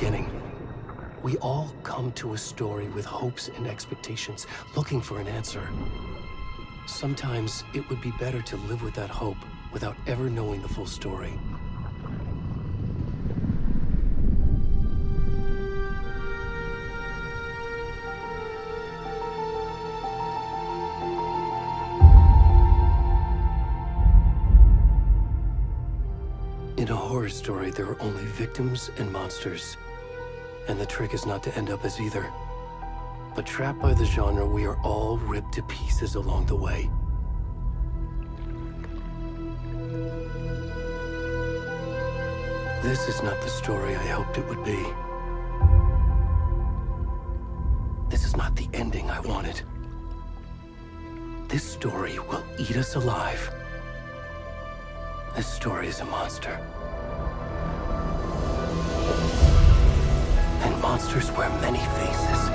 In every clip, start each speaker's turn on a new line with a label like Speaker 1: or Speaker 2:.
Speaker 1: beginning. We all come to a story with hopes and expectations, looking for an answer. Sometimes it would be better to live with that hope without ever knowing the full story. In a horror story, there are only victims and monsters. And the trick is not to end up as either. But trapped by the genre, we are all ripped to pieces along the way. This is not the story I hoped it would be. This is not the ending I wanted. This story will eat us alive. This story is a monster. And monsters wear many faces.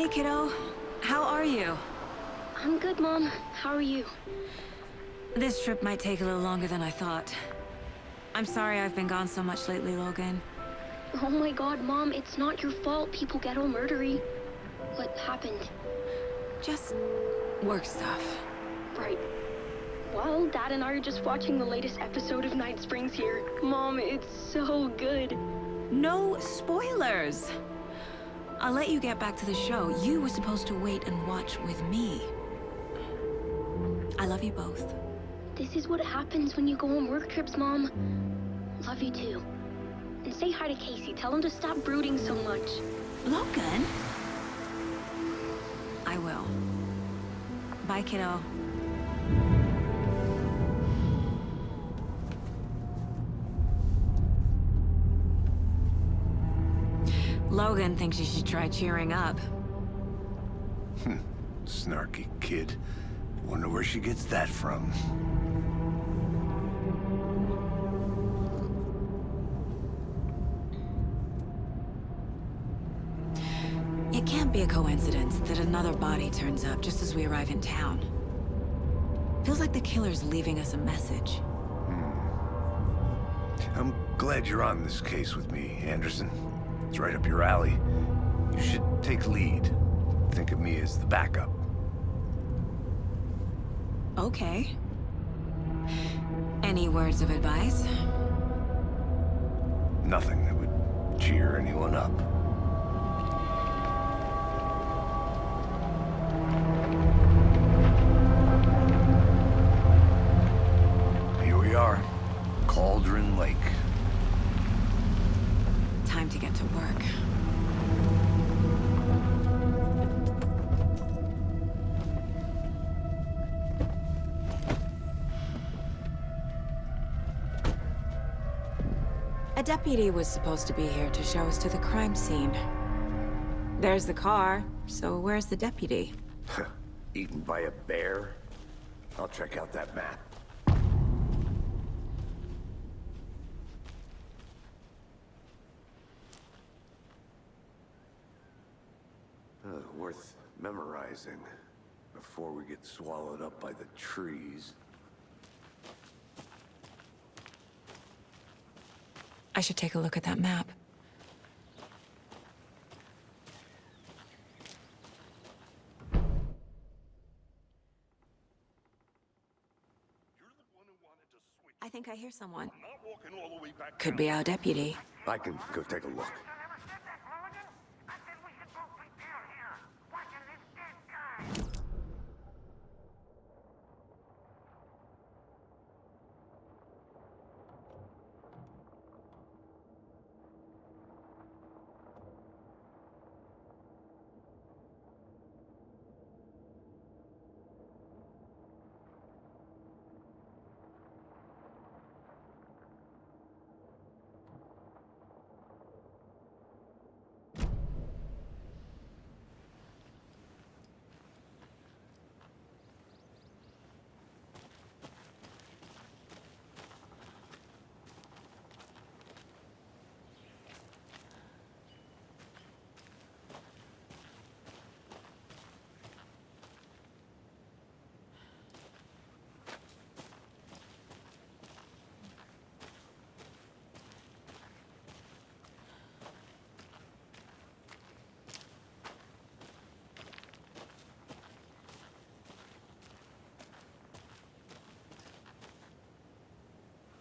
Speaker 2: Hey, kiddo. How are you?
Speaker 3: I'm good, Mom. How are you?
Speaker 2: This trip might take a little longer than I thought. I'm sorry I've been gone so much lately, Logan.
Speaker 3: Oh my god, Mom, it's not your fault people get all murdery. What happened?
Speaker 2: Just work stuff.
Speaker 3: Right. Well, Dad and I are just watching the latest episode of Night Springs here. Mom, it's so good.
Speaker 2: No spoilers! I'll let you get back to the show. You were supposed to wait and watch with me. I love you both.
Speaker 3: This is what happens when you go on work trips, Mom. Love you too. And say hi to Casey. Tell him to stop brooding so much.
Speaker 2: Logan? I will. Bye, kiddo. Logan thinks you should try cheering up.
Speaker 4: Snarky kid. Wonder where she gets that from.
Speaker 2: It can't be a coincidence that another body turns up just as we arrive in town. Feels like the killer's leaving us a message.
Speaker 4: I'm glad you're on this case with me, Anderson. It's right up your alley. You should take lead. Think of me as the backup.
Speaker 2: Okay. Any words of advice?
Speaker 4: Nothing that would cheer anyone up. Here we are. Cauldron Lake.
Speaker 2: Time to get to work. A deputy was supposed to be here to show us to the crime scene. There's the car, so where's the deputy?
Speaker 4: Eaten by a bear? I'll check out that map. Worth memorizing before we get swallowed up by the trees.
Speaker 2: I should take a look at that map. I think I hear someone. Could be our deputy.
Speaker 4: I can go take a look.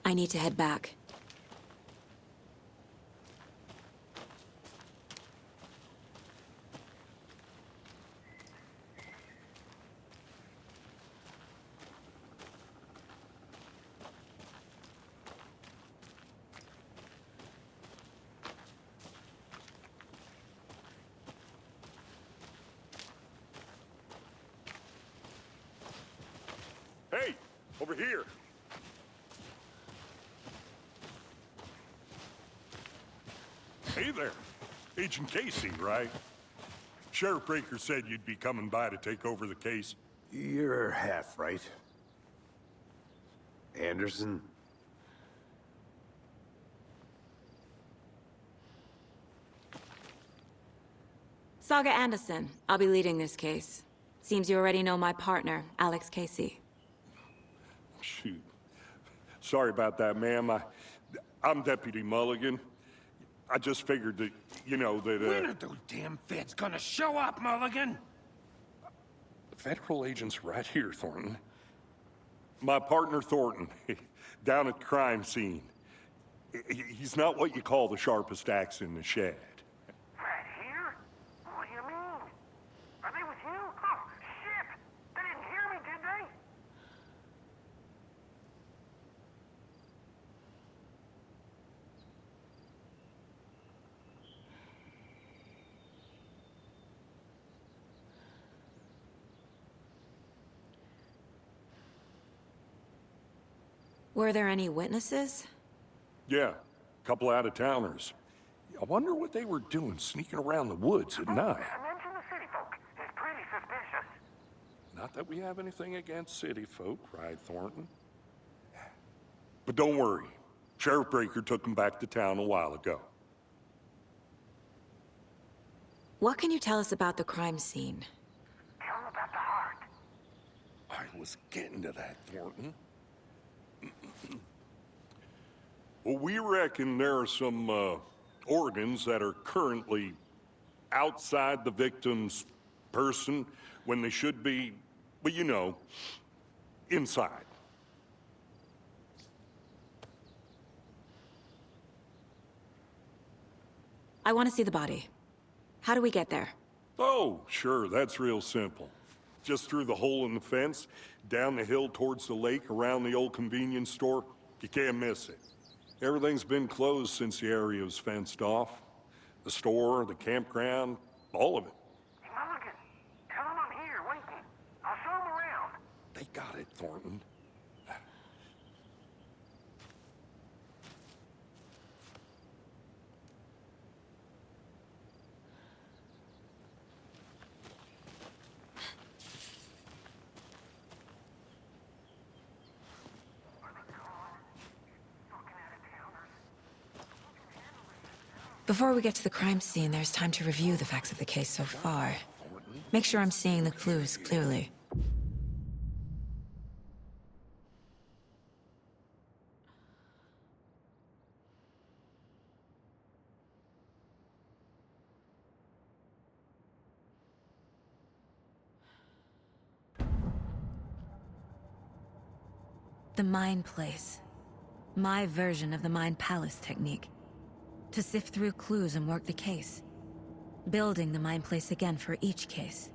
Speaker 2: I need to head back.
Speaker 5: Hey, over here. Hey there. Agent Casey, right? Sheriff Breaker said you'd be coming by to take over the case.
Speaker 4: You're half right. Anderson?
Speaker 2: Saga Anderson. I'll be leading this case. Seems you already know my partner, Alex Casey.
Speaker 5: Shoot. Sorry about that, ma'am. I'm Deputy Mulligan. I just figured that, you know, that,
Speaker 6: When are those damn feds gonna show up, Mulligan?
Speaker 5: the federal agent's right here, Thornton. My partner, Thornton, down at the crime scene. He's not what you call the sharpest axe in the shed.
Speaker 6: Right here? What do you mean? Are they with you? Oh, shit! They didn't hear me, did they?
Speaker 2: Were there any witnesses?
Speaker 5: Yeah, a couple out-of-towners. I wonder what they were doing sneaking around the woods at night.
Speaker 6: Mention the city folk. It's pretty suspicious.
Speaker 5: Not that we have anything against city folk, right, Thornton? But don't worry. Sheriff Breaker took them back to town a while ago.
Speaker 2: What can you tell us about the crime scene?
Speaker 6: Tell them about the heart.
Speaker 5: I was getting to that, Thornton. Well, we reckon there are some organs that are currently outside the victim's person when they should be, well, you know, inside.
Speaker 2: I want to see the body. How do we get there?
Speaker 5: Oh, sure, that's real simple. Just through the hole in the fence, down the hill towards the lake, around the old convenience store. You can't miss it. Everything's been closed since the area was fenced off. The store, the campground, all of it.
Speaker 6: Hey, Mulligan, tell them I'm here, waiting. I'll show them around.
Speaker 5: They got it, Thornton.
Speaker 2: Before we get to the crime scene, there's time to review the facts of the case so far. Make sure I'm seeing the clues clearly. The Mind Place. My version of the Mind Palace technique. To sift through clues and work the case. Building the Mind Place again for each case.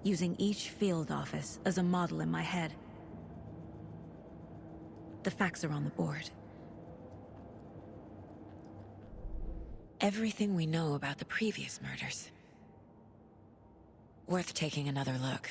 Speaker 2: Using each field office as a model in my head. The facts are on the board. Everything we know about the previous murders. Worth taking another look.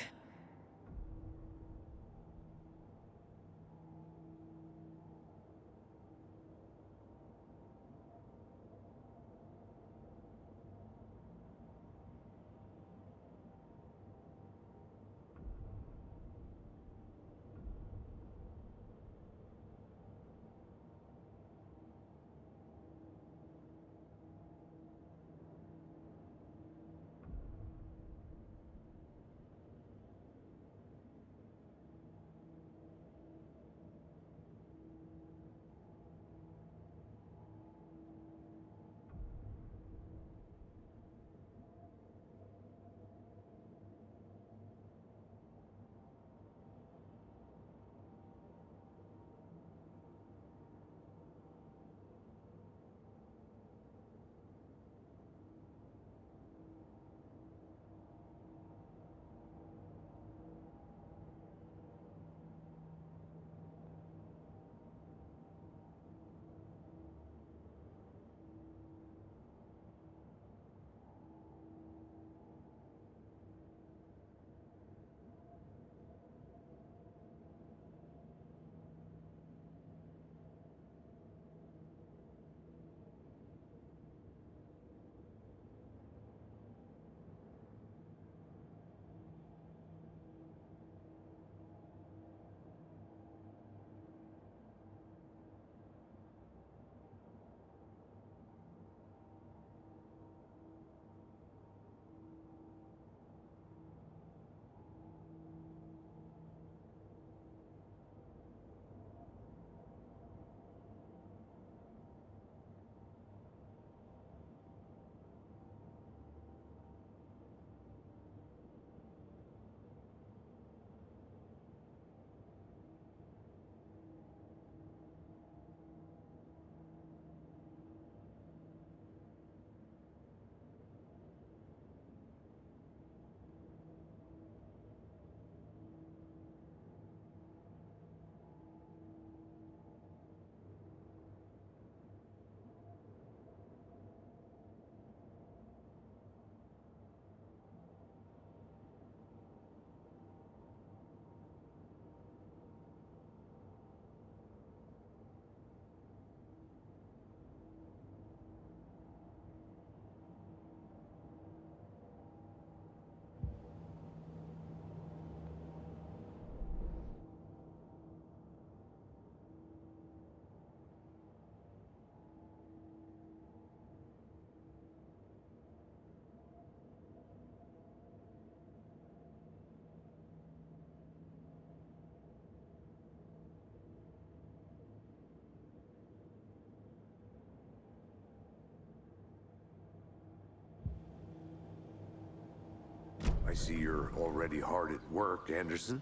Speaker 4: I see you're already hard at work, Anderson.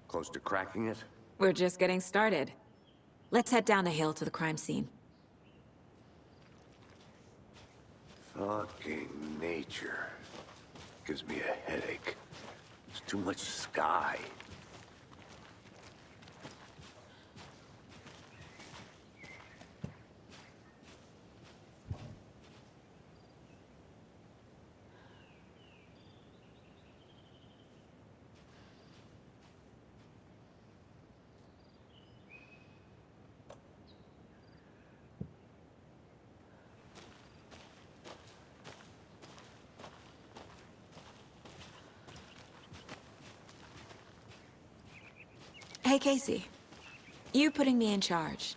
Speaker 4: Close to cracking it?
Speaker 2: We're just getting started. Let's head down the hill to the crime scene.
Speaker 4: Fucking nature. Gives me a headache. There's too much sky.
Speaker 2: Hey, Casey. You putting me in charge.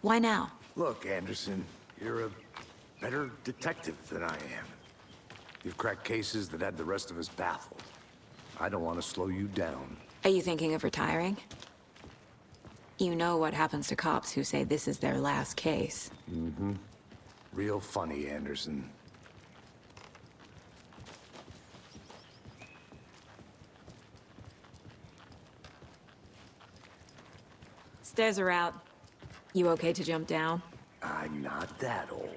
Speaker 2: Why now?
Speaker 4: Look, Anderson, you're a better detective than I am. You've cracked cases that had the rest of us baffled. I don't want to slow you down.
Speaker 2: Are you thinking of retiring? You know what happens to cops who say this is their last case.
Speaker 4: Real funny, Anderson.
Speaker 2: Stairs are out. You okay to jump down?
Speaker 4: I'm not that old.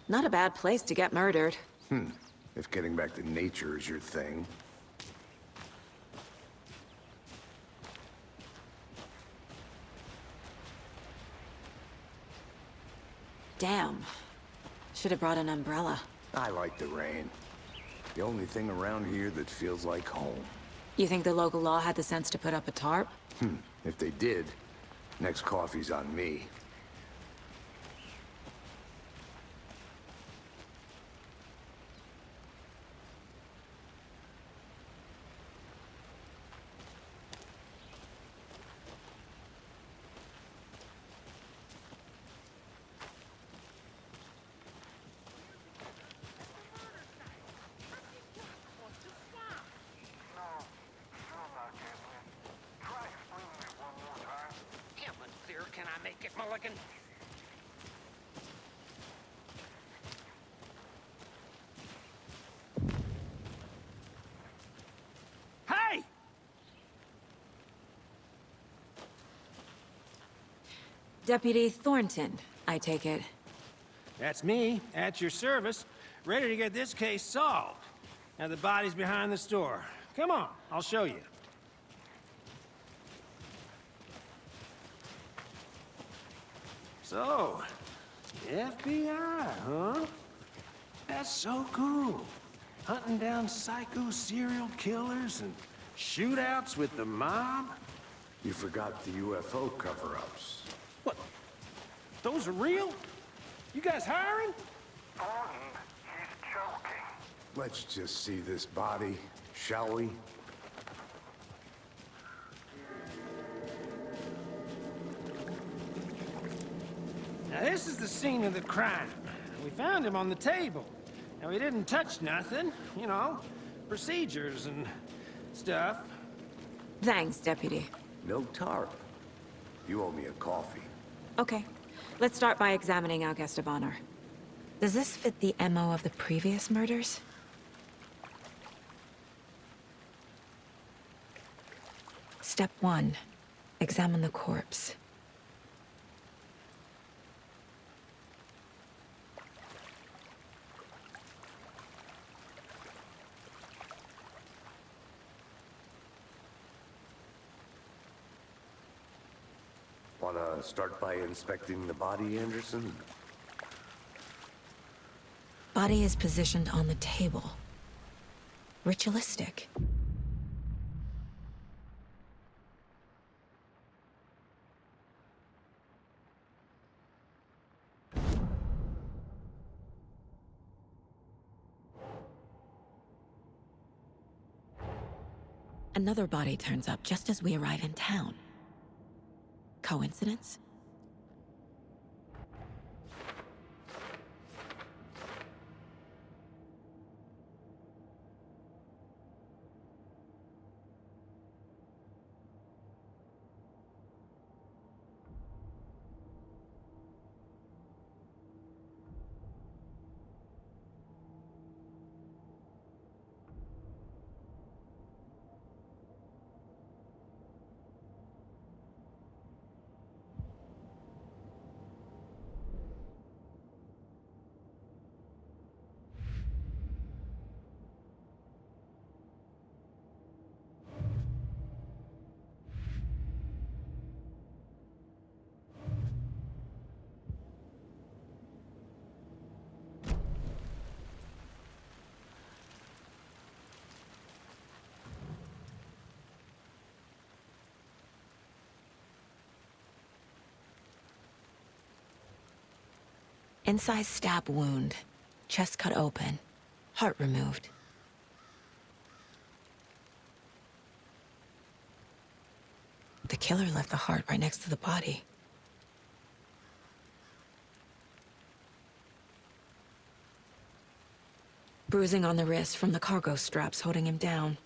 Speaker 2: Not a bad place to get murdered.
Speaker 4: If getting back to nature is your thing.
Speaker 2: Damn. Should have brought an umbrella.
Speaker 4: I like the rain. The only thing around here that feels like home.
Speaker 2: You think the local law had the sense to put up a tarp?
Speaker 4: If they did, next coffee's on me.
Speaker 6: Can I make it, Mulligan? Hey!
Speaker 2: Deputy Thornton, I take it.
Speaker 7: That's me, at your service, ready to get this case solved. Now the body's behind the store. Come on, I'll show you. So, FBI, huh? That's so cool. Hunting down psycho serial killers and shootouts with the mob?
Speaker 4: You forgot the UFO cover-ups.
Speaker 7: What? Those are real? You guys hiring?
Speaker 6: Thornton, he's joking.
Speaker 4: Let's just see this body, shall we?
Speaker 7: Now this is the scene of the crime. We found him on the table. Now he didn't touch nothing, you know, procedures and stuff.
Speaker 2: Thanks, Deputy.
Speaker 4: No tarp. You owe me a coffee.
Speaker 2: Okay, let's start by examining our guest of honor. Does this fit the MO of the previous murders? Step 1. Examine the corpse.
Speaker 4: Wanna start by inspecting the body, Anderson?
Speaker 2: Body is positioned on the table. Ritualistic. Another body turns up just as we arrive in town. Coincidence? Incised stab wound. Chest cut open. Heart removed. The killer left the heart right next to the body. Bruising on the wrist from the cargo straps holding him down.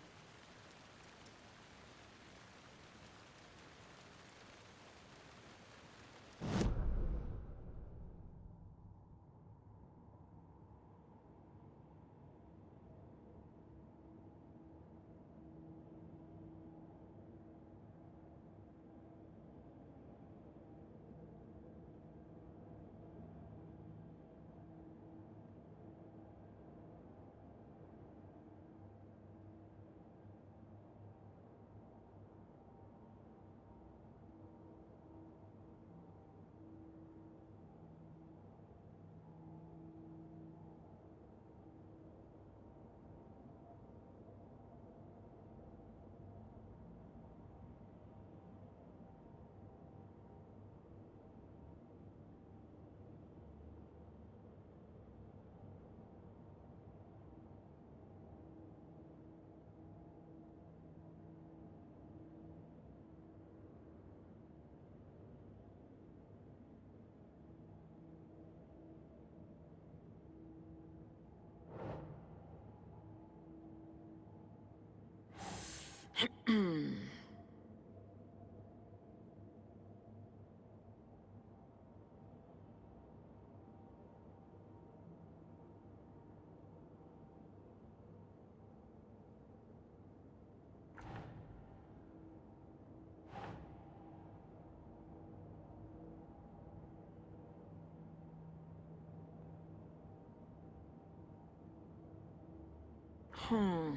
Speaker 2: Hmm.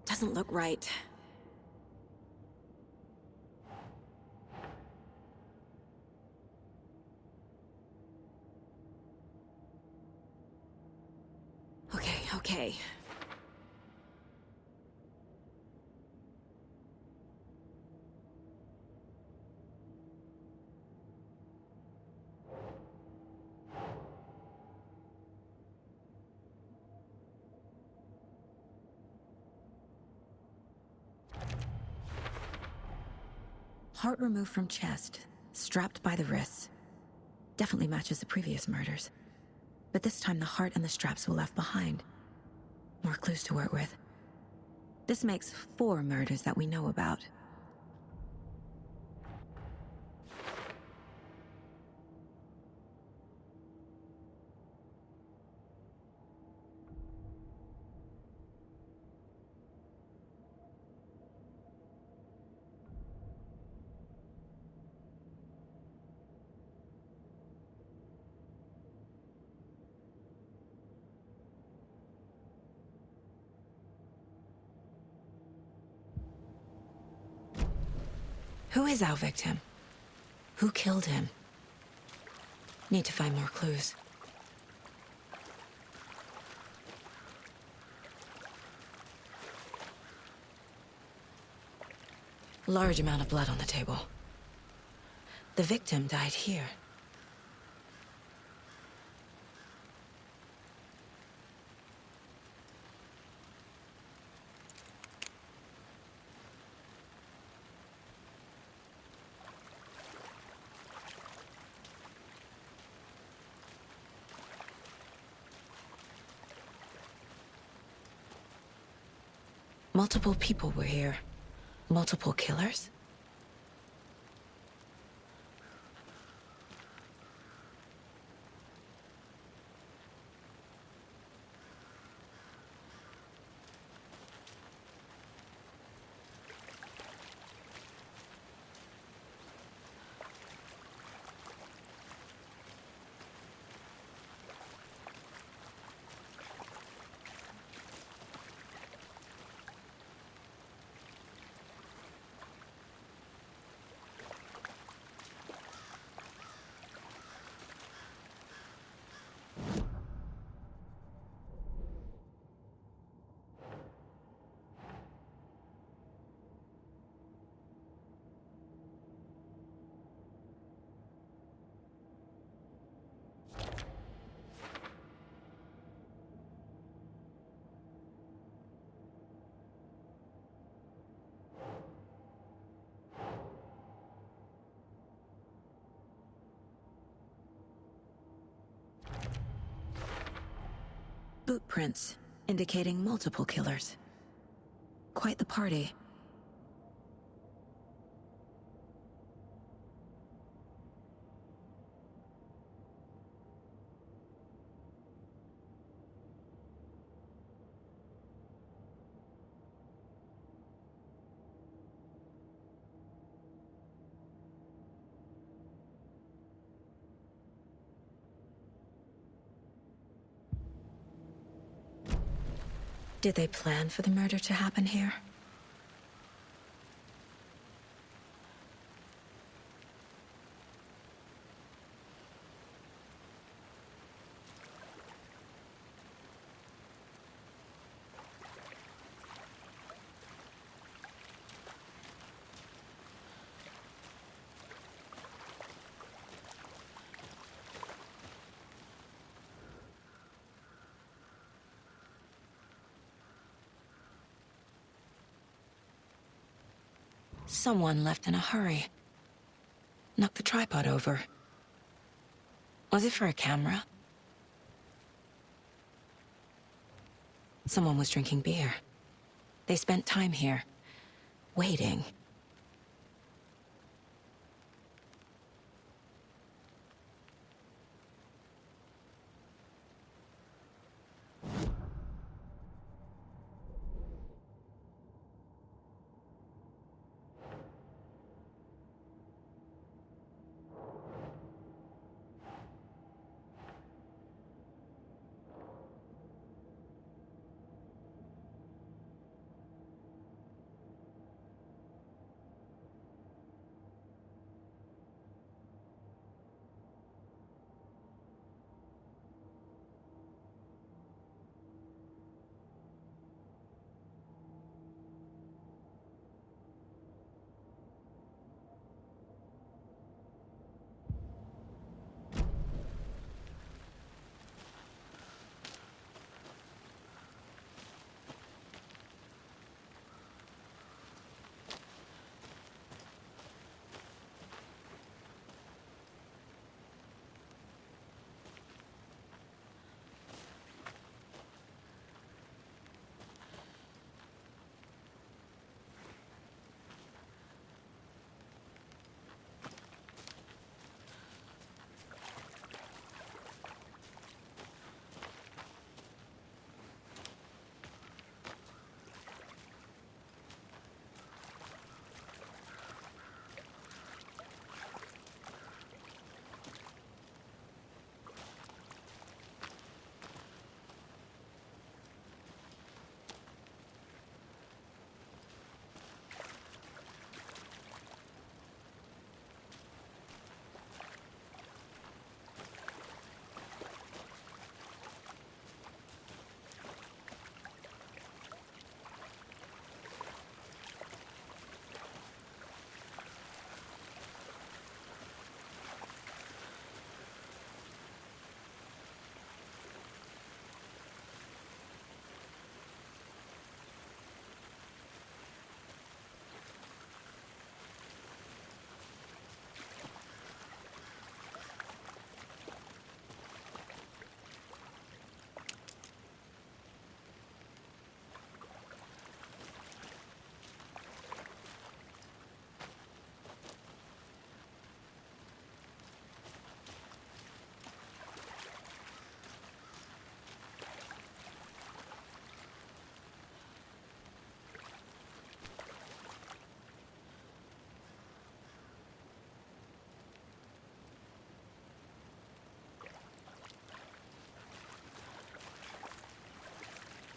Speaker 2: Doesn't look right. Okay. Heart removed from chest, strapped by the wrists. Definitely matches the previous murders. But this time the heart and the straps were left behind. More clues to work with. This makes 4 murders that we know about. Who is our victim? Who killed him? Need to find more clues. Large amount of blood on the table. The victim died here. Multiple people were here. Multiple killers? Boot prints, indicating multiple killers. Quite the party. Did they plan for the murder to happen here? Someone left in a hurry. Knocked the tripod over. Was it for a camera? Someone was drinking beer. They spent time here, waiting.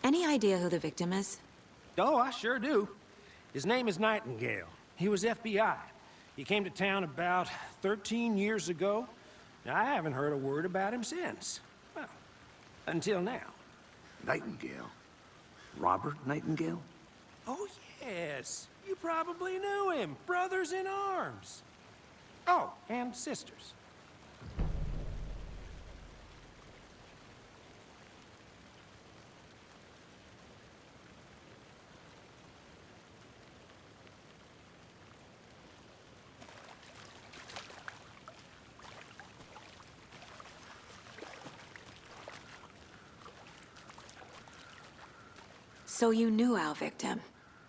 Speaker 2: Any idea who the victim is?
Speaker 7: Oh, I sure do. His name is Nightingale. He was FBI. He came to town about 13 years ago. Now, I haven't heard a word about him since. Well, until now.
Speaker 4: Nightingale? Robert Nightingale?
Speaker 7: Oh, yes. You probably knew him. Brothers in arms. Oh, and sisters.
Speaker 2: So you knew our victim?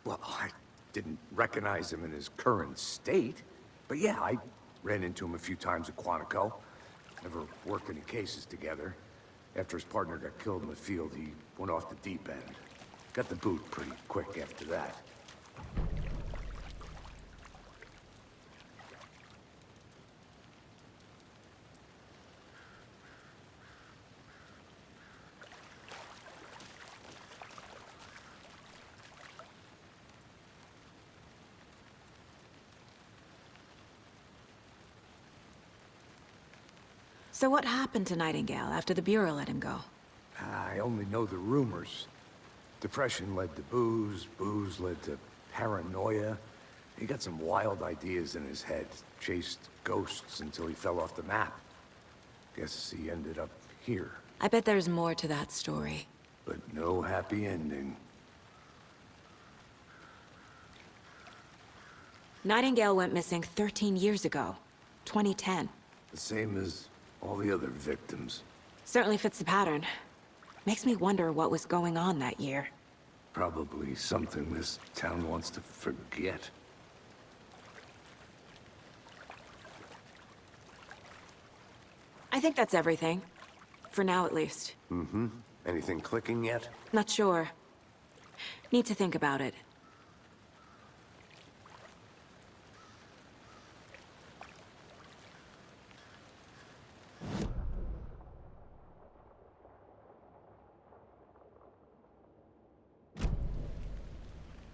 Speaker 4: Well, I didn't recognize him in his current state. But yeah, I ran into him a few times at Quantico. Never worked any cases together. After his partner got killed in the field, he went off the deep end. Got the boot pretty quick after that.
Speaker 2: So what happened to Nightingale after the Bureau let him go?
Speaker 4: I only know the rumors. Depression led to booze, booze led to paranoia. He got some wild ideas in his head, chased ghosts until he fell off the map. Guess he ended up here,
Speaker 2: I bet there's more to that story.
Speaker 4: but no happy ending.
Speaker 2: Nightingale went missing 13 years ago, 2010.
Speaker 4: The same as all the other victims.
Speaker 2: Certainly fits the pattern. Makes me wonder what was going on that year.
Speaker 4: Probably something this town wants to forget.
Speaker 2: I think that's everything. For now, at least.
Speaker 4: Mm-hmm. Anything clicking yet?
Speaker 2: Not sure. Need to think about it.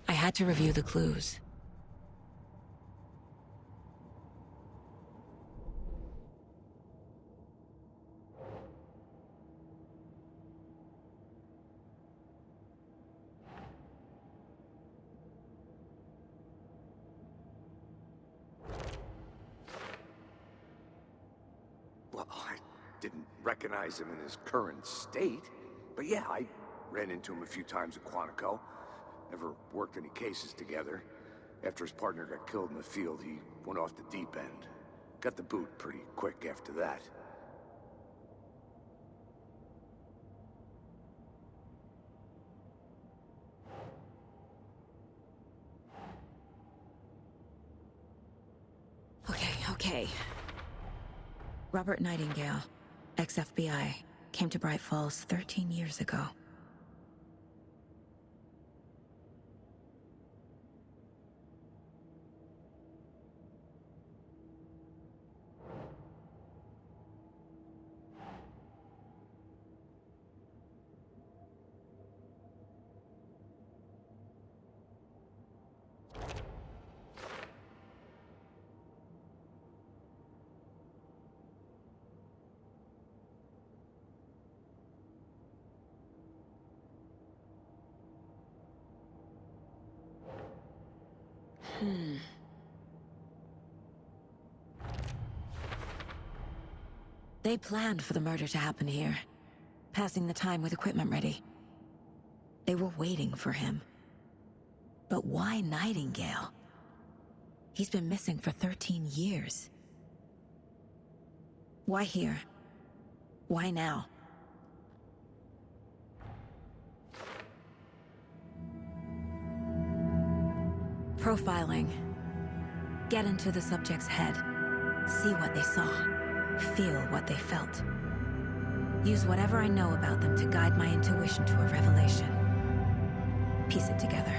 Speaker 2: I had to review the clues.
Speaker 4: Well, I didn't recognize him in his current state. But yeah, I ran into him a few times at Quantico. Never worked any cases together. After his partner got killed in the field, he went off the deep end. Got the boot pretty quick after that.
Speaker 2: Okay. Robert Nightingale, ex-FBI, came to Bright Falls 13 years ago. They planned for the murder to happen here, passing the time with equipment ready. They were waiting for him. But why Nightingale? He's been missing for 13 years. Why here? Why now? Profiling. Get into the subject's head. See what they saw. Feel what they felt. Use whatever I know about them to guide my intuition to a revelation. Piece it together.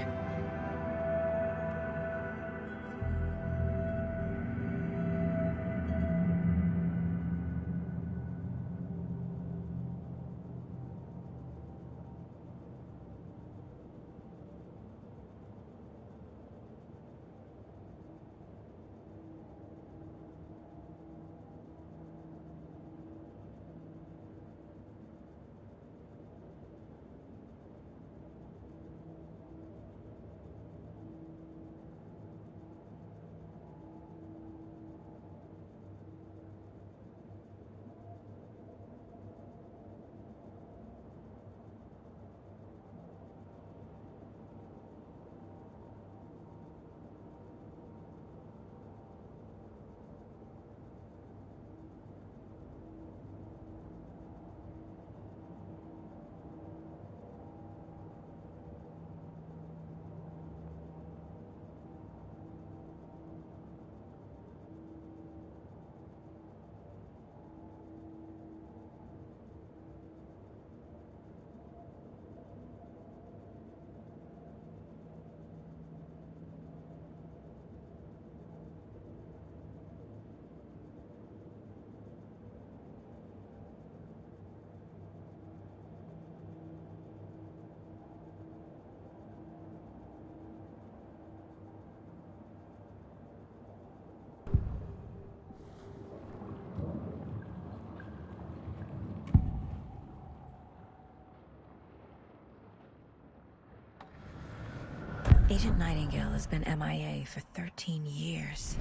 Speaker 2: Agent Nightingale has been MIA for 13 years.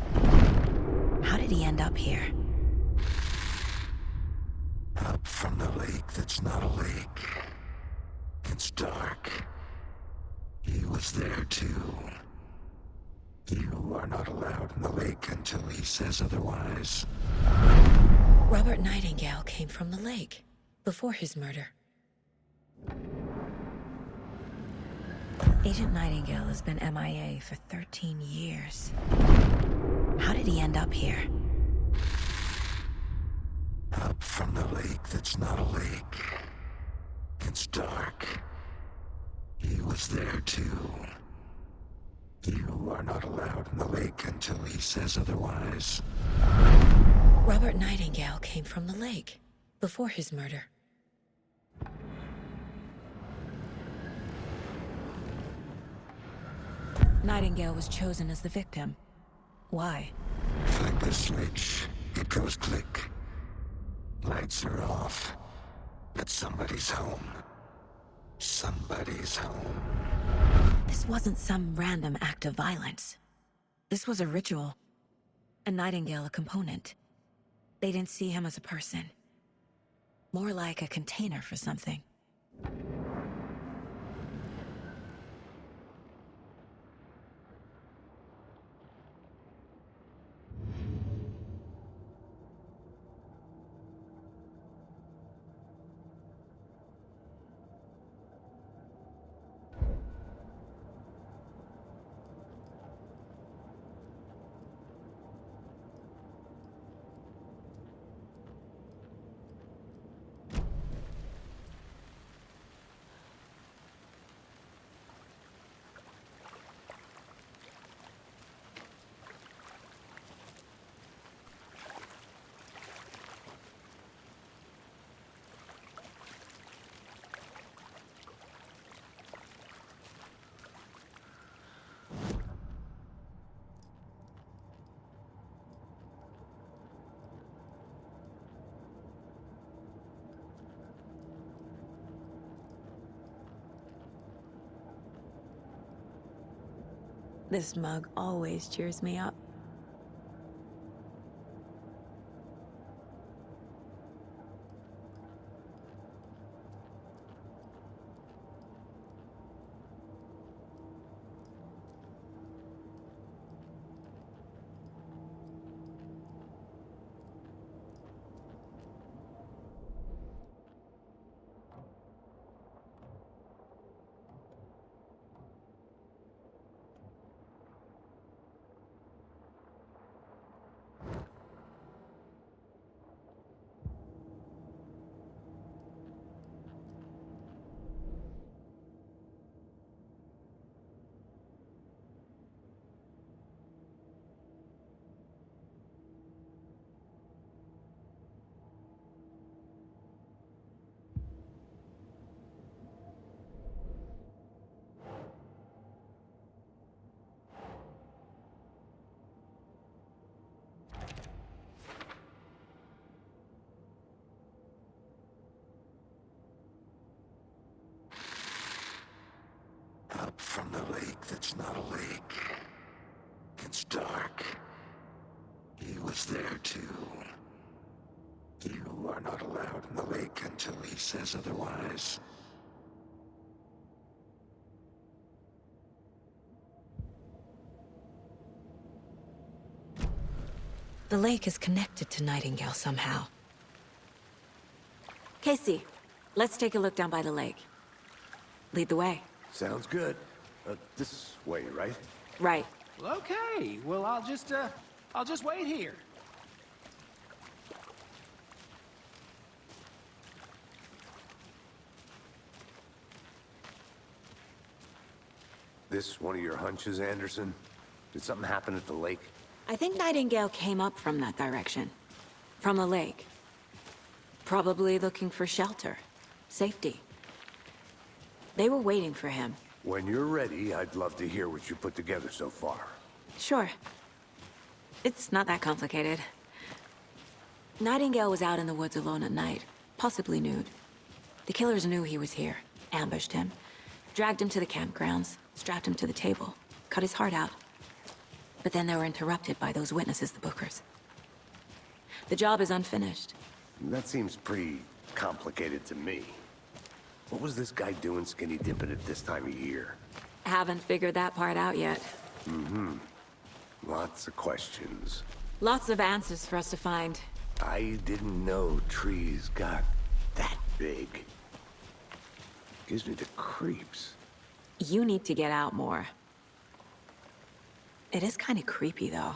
Speaker 2: How did he end up here?
Speaker 8: Up from the lake that's not a lake. It's dark. He was there too. You are not allowed in the lake until he says otherwise.
Speaker 2: Robert Nightingale came from the lake before his murder. Agent Nightingale has been MIA for 13 years. How did he end up here?
Speaker 8: Up from the lake that's not a lake. It's dark. He was there too. You are not allowed in the lake until he says otherwise.
Speaker 2: Robert Nightingale came from the lake before his murder. Nightingale was chosen as the victim. Why?
Speaker 8: Flick the switch. It goes click. Lights are off. But somebody's home. Somebody's home.
Speaker 2: This wasn't some random act of violence. This was a ritual. And Nightingale a component. They didn't see him as a person. More like a container for something. This mug always cheers me up.
Speaker 8: Up from the lake that's not a lake. It's dark. He was there too. You are not allowed in the lake until he says otherwise.
Speaker 2: The lake is connected to Nightingale somehow. Casey, let's take a look down by the lake. Lead the way.
Speaker 4: Sounds good. This way, right?
Speaker 2: Right.
Speaker 7: Well, okay. Well, I'll just wait here.
Speaker 4: This one of your hunches, Anderson? Did something happen at the lake?
Speaker 2: I think Nightingale came up from that direction. From the lake. Probably looking for shelter. Safety. They were waiting for him.
Speaker 4: When you're ready, I'd love to hear what you put together so far.
Speaker 2: Sure. It's not that complicated. Nightingale was out in the woods alone at night, possibly nude. The killers knew he was here, ambushed him, dragged him to the campgrounds, strapped him to the table. cut his heart out. But then they were interrupted by those witnesses, the Bookers. The job is unfinished.
Speaker 4: That seems pretty complicated to me. What was this guy doing skinny dipping at this time of year?
Speaker 2: Haven't figured that part out yet.
Speaker 4: Lots of questions.
Speaker 2: Lots of answers for us to find.
Speaker 4: I didn't know trees got that big. Gives me the creeps.
Speaker 2: You need to get out more. It is kind of creepy, though.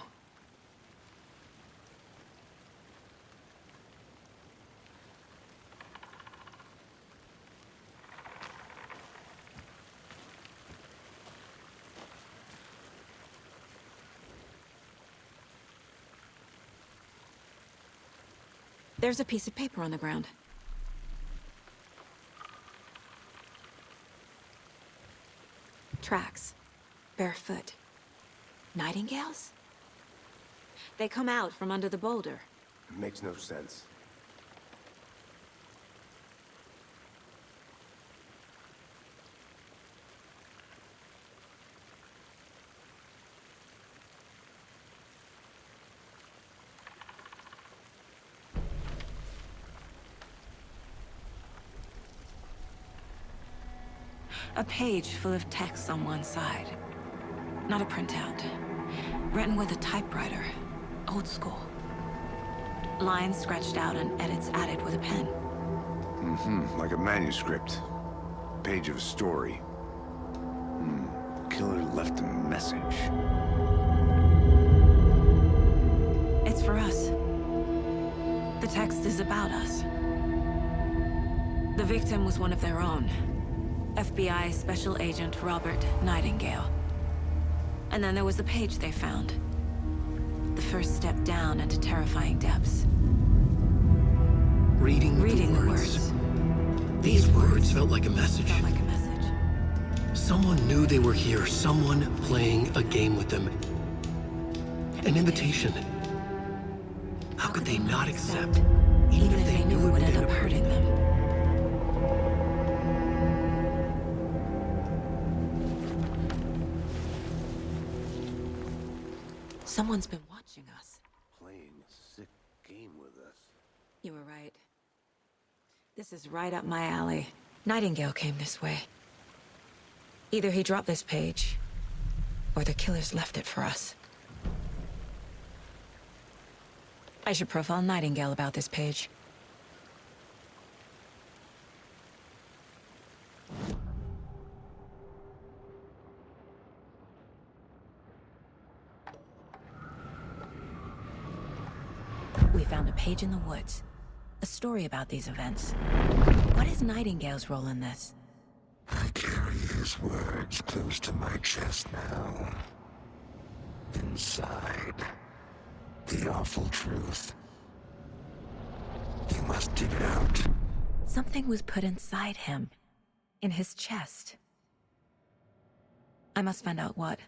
Speaker 2: There's a piece of paper on the ground. Tracks. Barefoot. Nightingales? They come out from under the boulder.
Speaker 4: It makes no sense.
Speaker 2: A page full of text on one side. Not a printout. Written with a typewriter. Old school. Lines scratched out and edits added with a pen.
Speaker 4: Like a manuscript. Page of a story. Killer left a message.
Speaker 2: It's for us. The text is about us. The victim was one of their own. FBI Special Agent Robert Nightingale. And then there was the page they found. The first step down into terrifying depths.
Speaker 1: Reading the words. These words felt like a message.
Speaker 2: Felt like a message.
Speaker 1: Someone knew they were here. Someone playing a game with them. An invitation. How could they not accept?
Speaker 2: Even if they knew it would end up hurting them. Someone's been watching us.
Speaker 4: Playing a sick game with us.
Speaker 2: You were right. This is right up my alley. Nightingale came this way. Either he dropped this page, or the killers left it for us. I should profile Nightingale about this page. We found a page in the woods. A story about these events. What is Nightingale's role in this?
Speaker 8: I carry his words close to my chest now. Inside, the awful truth. You must dig it out.
Speaker 2: Something was put inside him. In his chest. I must find out what.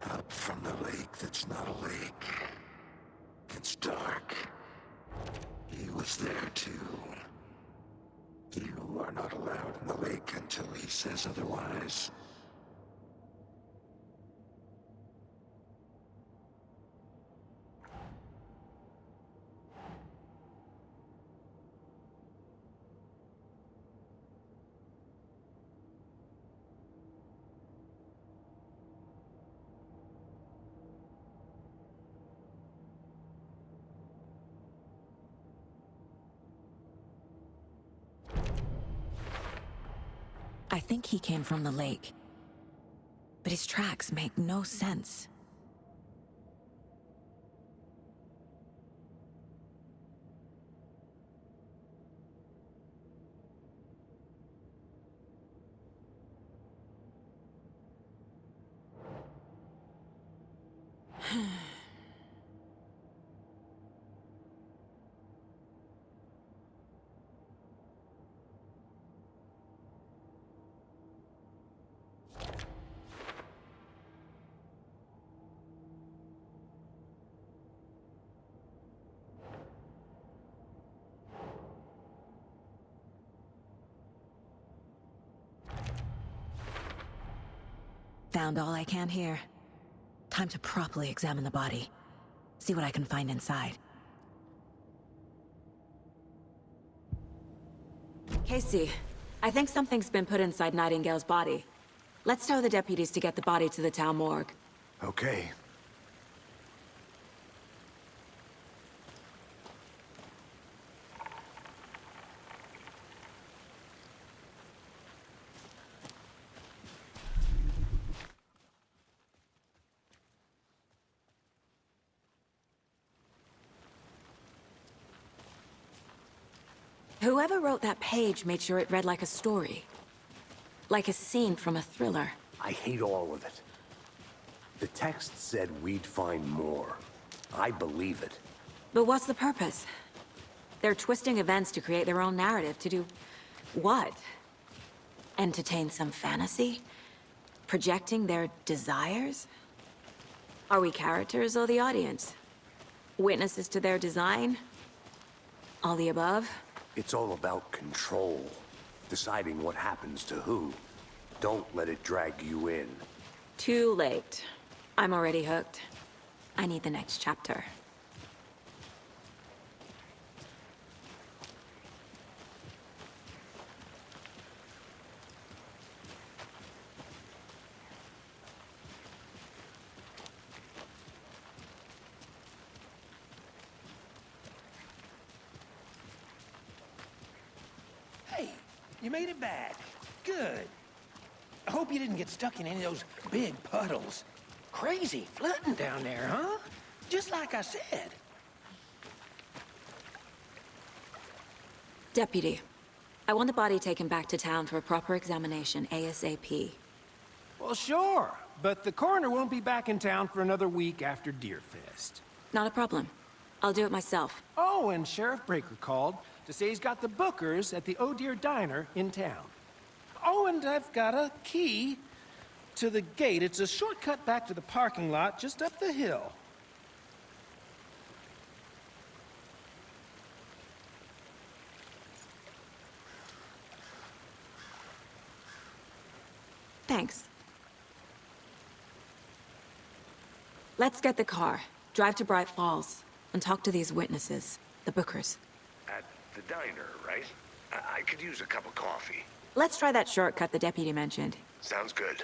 Speaker 8: Up from the lake that's not a lake. It's dark. He was there too. You are not allowed in the lake until he says otherwise.
Speaker 2: I think he came from the lake. But his tracks make no sense. Found all I can here. Time to properly examine the body. See what I can find inside. Casey, I think something's been put inside Nightingale's body. Let's tell the deputies to get the body to the town morgue.
Speaker 4: Okay.
Speaker 2: Whoever wrote that page made sure it read like a story. Like a scene from a thriller.
Speaker 4: I hate all of it. The text said we'd find more. I believe it.
Speaker 2: But what's the purpose? They're twisting events to create their own narrative to do... what? Entertain some fantasy? Projecting their desires? Are we characters or the audience? Witnesses to their design? All the above?
Speaker 4: It's all about control. Deciding what happens to who. Don't let it drag you in.
Speaker 2: Too late. I'm already hooked. I need the next chapter.
Speaker 7: Hey, you made it back. Good. I hope you didn't get stuck in any of those big puddles. Crazy flooding down there, huh? Just like I said.
Speaker 2: Deputy, I want the body taken back to town for a proper examination ASAP.
Speaker 7: Well, sure. But the coroner won't be back in town for another week after Deerfest.
Speaker 2: Not a problem. I'll do it myself.
Speaker 7: Oh, and Sheriff Breaker called to say he's got the Bookers at the Oh Deer Diner in town. Oh, and I've got a key to the gate. It's a shortcut back to the parking lot just up the hill.
Speaker 2: Thanks. Let's get the car, drive to Bright Falls, and talk to these witnesses, the Bookers.
Speaker 4: At the diner, right? I could use a cup of coffee.
Speaker 2: Let's try that shortcut the deputy mentioned.
Speaker 4: Sounds good.